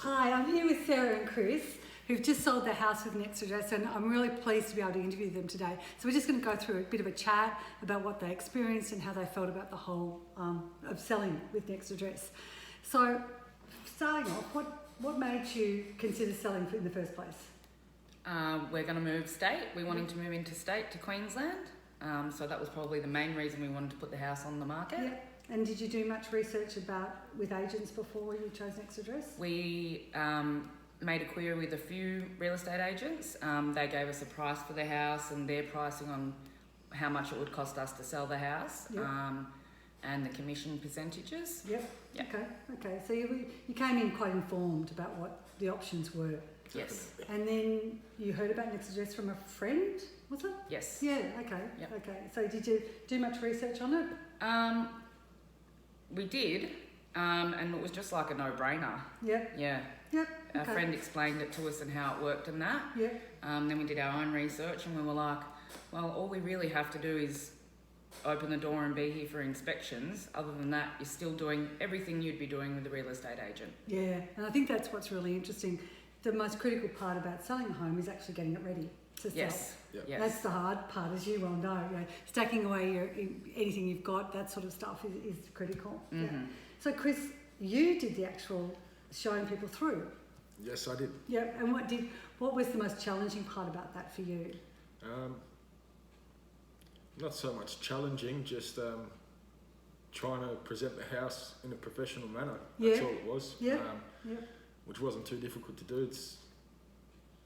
Hi, I'm here with Sarah and Chris, who've just sold their house with Next Address, and I'm really pleased to be able to interview them today. So we're just going to go through a bit of a chat about what they experienced and how they felt about the whole of selling with Next Address. So starting off, what made you consider selling in the first place? We're going to move state. We're wanting to move interstate to Queensland. So that was probably the main reason we wanted to put the house on the market. Yeah. And did you do much research with agents before you chose Next Address? We made a query with a few real estate agents. They gave us a price for the house and their pricing on how much it would cost us to sell the house, yep. And the commission percentages. Yep. Yep. Okay. So you came in quite informed about what the options were. Yes. And then you heard about Next Address from a friend, was it? Yes. Yeah. Okay. Yep. Okay. So did you do much research on it? We did, and it was just like a no-brainer. Yep. Yeah. Yep. Our friend explained it to us and how it worked and that. Yep. Then we did our own research and we were like, well, all we really have to do is open the door and be here for inspections. Other than that, you're still doing everything you'd be doing with a real estate agent. Yeah, and I think that's what's really interesting. The most critical part about selling a home is actually getting it ready to sell. Yes. Yep. Yes. That's the hard part, as you well know. You know, stacking away anything you've got, that sort of stuff is critical. Mm-hmm. Yeah. So, Chris, you did the actual showing people through. Yes, I did. Yeah, and what was the most challenging part about that for you? Not so much challenging, just trying to present the house in a professional manner. That's Yeah. all it was. Yeah. Yeah. Which wasn't too difficult to do. It's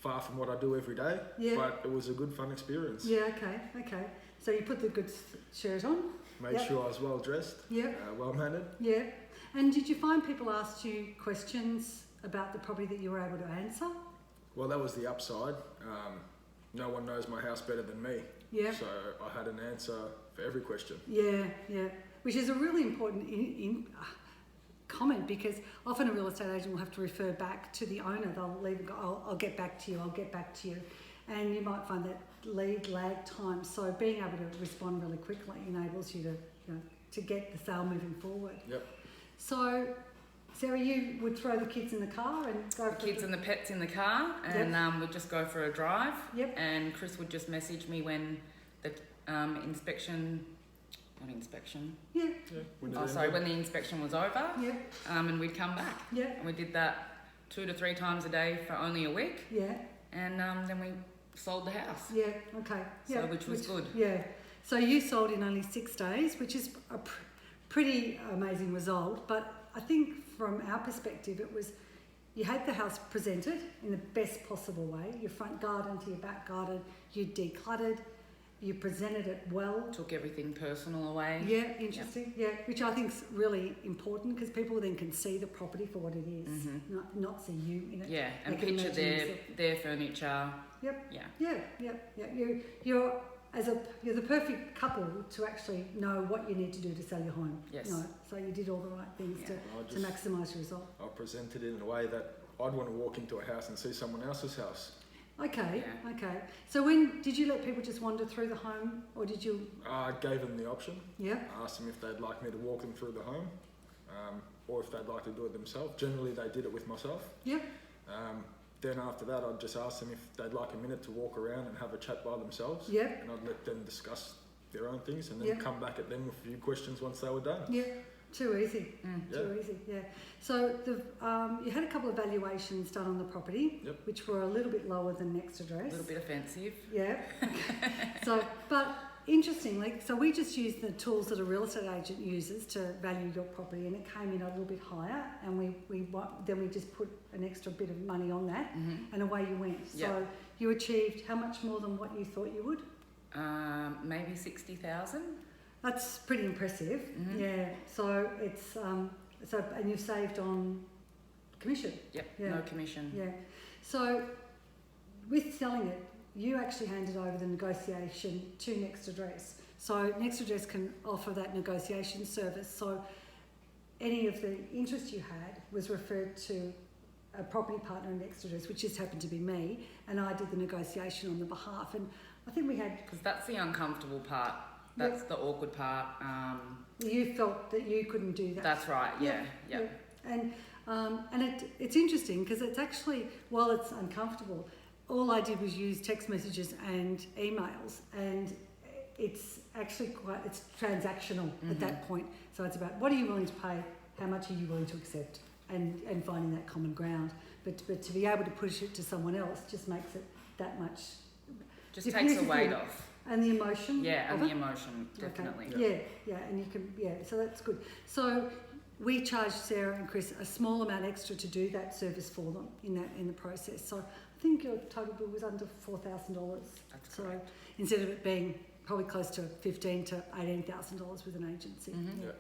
far from what I do every day, Yeah. but it was a good, fun experience. Yeah, okay. So you put the good shirt on? Made Yep. sure I was well dressed, Yeah. well mannered. Yeah. And did you find people asked you questions about the property that you were able to answer? Well, that was the upside. No one knows my house better than me. Yeah. So I had an answer for every question. Yeah. Which is a really important comment, because often a real estate agent will have to refer back to the owner. They'll leave and go, I'll get back to you. And you might find that lag time. So being able to respond really quickly enables you to get the sale moving forward. Yep. So, Sarah, you would throw the kids in the car and go for Kids and the pets in the car, and we'd just go for a drive. Yep. And Chris would just message me when the inspection. Yeah. When When the inspection was over. Yeah. And we'd come back. Yeah. And we did that 2 to 3 times a day for only a week. Yeah. And then we sold the house. Yeah. Okay. Yeah. Which was good. Yeah. So you sold in only 6 days, which is a pretty amazing result. But I think from our perspective, it was, you had the house presented in the best possible way. Your front garden to your back garden, you decluttered, you presented it well. Took everything personal away. Yeah, interesting. Yeah, which I think is really important, because people then can see the property for what it is, not see you in it. Yeah, and They can picture imagine their furniture. Yep. Yeah. Yeah. You're the perfect couple to actually know what you need to do to sell your home. Yes. You know, so you did all the right things to maximise your result. I presented it in a way that I'd want to walk into a house and see someone else's house. Okay. Yeah. Okay. So when did you let people just wander through the home, or did you? I gave them the option. Yeah. I asked them if they'd like me to walk them through the home, or if they'd like to do it themselves. Generally, they did it with myself. Yeah. Then after that, I'd just ask them if they'd like a minute to walk around and have a chat by themselves. Yeah. And I'd let them discuss their own things and then Yeah. come back at them with a few questions once they were done. Yeah. Too easy. Too easy. Yeah. So you had a couple of valuations done on the property, Yep. which were a little bit lower than Next Address. A little bit offensive. Yeah. So, but interestingly, so we just used the tools that a real estate agent uses to value your property, and it came in a little bit higher, and then we just put an extra bit of money on that, and away you went. Yep. So you achieved how much more than what you thought you would? Maybe 60,000. That's pretty impressive. Yeah. So it's and you've saved on commission. Yep. Yeah. No commission. Yeah. So with selling it, you actually handed over the negotiation to Next Address. So Next Address can offer that negotiation service. So any of the interest you had was referred to a property partner in Next Address, which just happened to be me, and I did the negotiation on the behalf. And I think we had... Because that's the uncomfortable part. That's the awkward part. You felt that you couldn't do that. That's right. Yeah. And And it's interesting because it's actually, while it's uncomfortable, all I did was use text messages and emails, and it's actually it's transactional at that point. So it's about what are you willing to pay, how much are you willing to accept, and finding that common ground. But to be able to push it to someone else just makes it that much. Just takes the weight significant. off. And the emotion. Yeah, of and the it. emotion, definitely. Okay. Yeah, and you can, so that's good. So we charged Sarah and Chris a small amount extra to do that service for them in the process. So I think your total bill was under $4,000. That's so correct. instead of it being probably close to $15,000 to $18,000 with an agency. Mm-hmm. Yeah.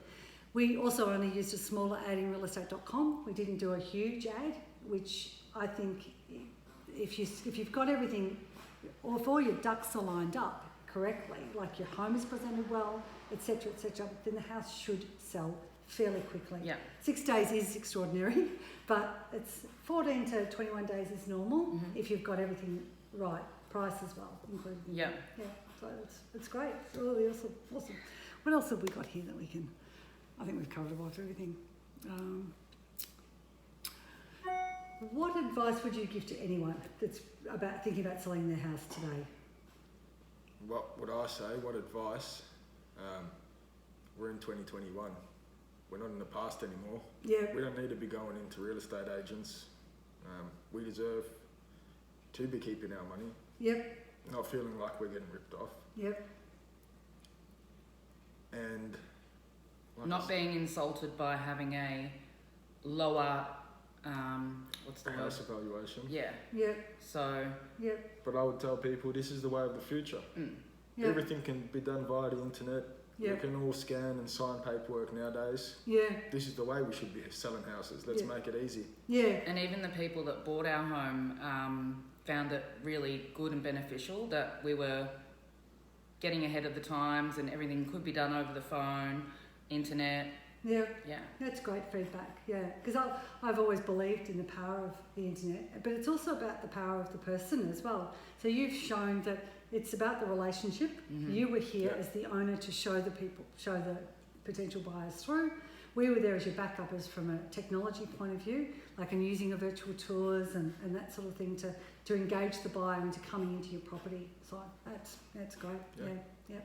We also only used a smaller ad in realestate.com. We didn't do a huge ad, which I think if you've got everything, or if all your ducks are lined up correctly, like your home is presented well, etc., then the house should sell fairly quickly. Yeah. 6 days is extraordinary, but it's 14 to 21 days is normal if you've got everything right, price as well included. Yeah. Yeah, so it's great. It's really awesome. What else have we got here that we can? I think we've covered about everything. What advice would you give to anyone that's thinking about selling their house today? What would I say? What advice? We're in 2021. We're not in the past anymore. Yeah. We don't need to be going into real estate agents. We deserve to be keeping our money, Yep. not feeling like we're getting ripped off. Yep. And like Not being insulted by having a lower, what's the word? house evaluation. Yeah. Yep. So, Yep. But I would tell people this is the way of the future. Yep. Everything can be done via the internet. Yep. We can all scan and sign paperwork nowadays. Yeah. This is the way we should be selling houses. Let's make it easy. Yeah. and even the people that bought our home found it really good and beneficial that we were getting ahead of the times and everything could be done over the phone, internet. Yeah. Yeah. That's great feedback. Yeah, because I've always believed in the power of the internet, but it's also about the power of the person as well. So you've shown that it's about the relationship. You were here as the owner to show the potential buyers through. We were there as your backuppers from a technology point of view, like in using a virtual tours and that sort of thing to engage the buyer into coming into your property. So that's great. Yeah.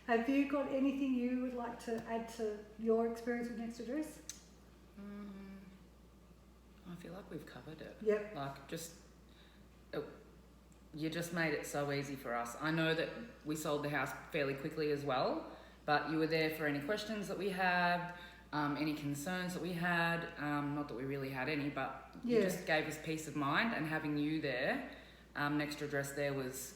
Have you got anything you would like to add to your experience with Next Address? I feel like we've covered it. Yep. Like you just made it so easy for us. I know that we sold the house fairly quickly as well, but you were there for any questions that we had, any concerns that we had. Not that we really had any, but you just gave us peace of mind. And having you there, Next Address there was.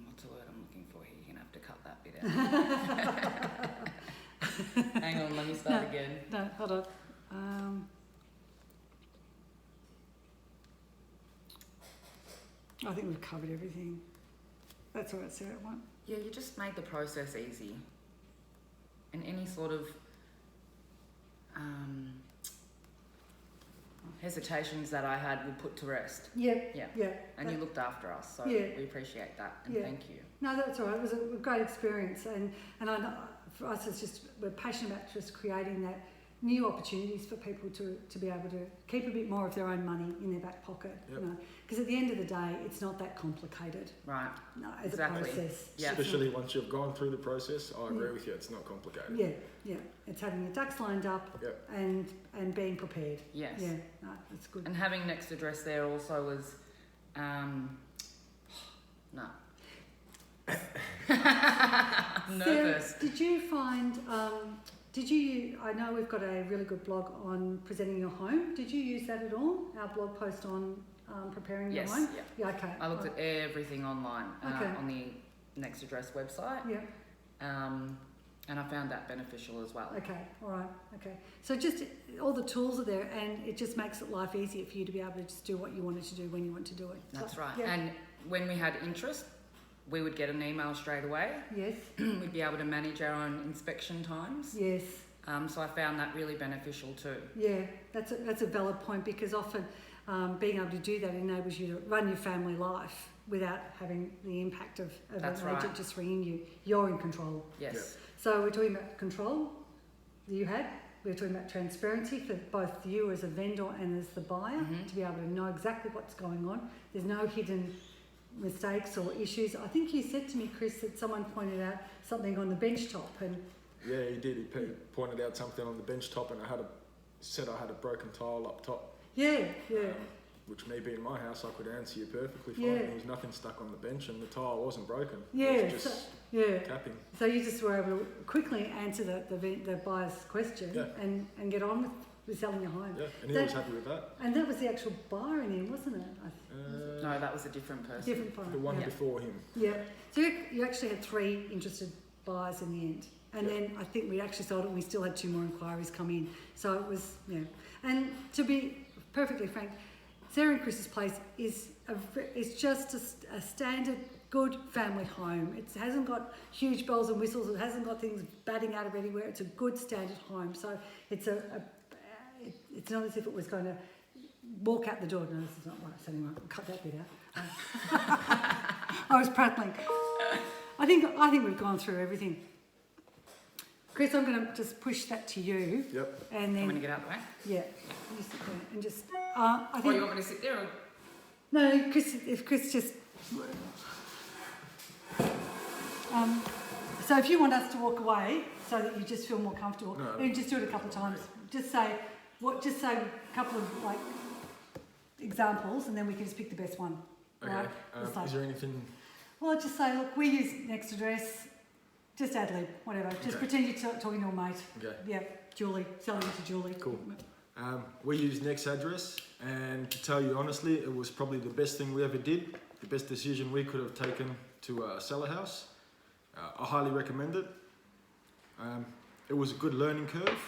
What's the word I'm looking for here? You're gonna have to cut that bit out. Hang on, let me start again. No, hold on. I think we've covered everything. That's all right, Sarah. What? Yeah, you just made the process easy. And any sort of hesitations that I had were put to rest. Yep. Yeah. Yeah. And you looked after us, so Yeah. we appreciate that, and Yeah. thank you. No, that's all right. It was a great experience, and I know for us, it's just we're passionate about just creating that new opportunities for people to be able to keep a bit more of their own money in their back pocket. Yep. You know, because at the end of the day, it's not that complicated. Right. No, as Exactly. a process. Yeah. Especially once you've gone through the process, I agree with you. It's not complicated. Yeah. It's having your ducks lined up Yep. and being prepared. Yes. Yeah, no, that's good. And having Next Address there also was, no. I'm nervous. Sarah, did you find, I know we've got a really good blog on presenting your home. Did you use that at all? Our blog post on preparing your Yes, home? yeah. Yeah, okay. I looked at everything online Okay. on the Next Address website. Yeah, And I found that beneficial as well. okay, all right, okay. So just all the tools are there, and it just makes it life easier for you to be able to just do what you wanted to do when you want to do it. That's So, right. Yeah. And when we had interest, we would get an email straight away. Yes, We'd be able to manage our own inspection times. yes. So I found that really beneficial too. Yeah, that's a valid point, because often being able to do that enables you to run your family life without having the impact of That's an right. agent just ringing you. You're in control. Yes. So we're talking about control that you had. we were talking about transparency for both you as a vendor and as the buyer, Mhm. to be able to know exactly what's going on. There's no hidden mistakes or issues. I think you said to me, Chris, that someone pointed out something on the bench top, and Yeah, he did. He pointed out something on the bench top, and said I had a broken tile up top. yeah, Which me being in my house, I could answer you perfectly fine. Yeah. There was nothing stuck on the bench, and the tile wasn't broken. yeah, It was just yeah. capping. So you just were able to quickly answer the buyer's question Yeah. and get on with selling your home. Yeah, and he was happy with that. And that was the actual buyer in the end, wasn't it? No, that was a different person. Different buyer. The one yeah. before him. Yeah. So you actually had 3 interested buyers in the end. And Yeah. then I think we actually sold it and we still had 2 more inquiries come in. So it was, yeah. And to be perfectly frank, Sarah and Chris's place is just a standard good family home. It hasn't got huge bells and whistles. It hasn't got things batting out of anywhere. It's a good standard home. So it's it's not as if it was going to walk out the door. No, this is not right. So anyway, I'll cut that bit out. I was prattling. I think we've gone through everything. Chris, I'm going to just push that to you. Yep. And I'm then, going to get out the way. yeah, you sit there and just, I Oh, think, you want me to sit there? Or... no, Chris, if Chris just, so if you want us to walk away so that you just feel more comfortable, No. then just do it a couple of times. Just say a couple of like examples and then we can just pick the best one. Okay. Right? Just like- Is there anything? Well, just say, look, we use next address, just ad lib, whatever. Just Okay. pretend you're talking to a mate. Okay. Yeah, Julie, selling it to Julie. Cool. We use Next Address, and to tell you honestly, it was probably the best thing we ever did, the best decision we could have taken to sell a house. I highly recommend it. It was a good learning curve.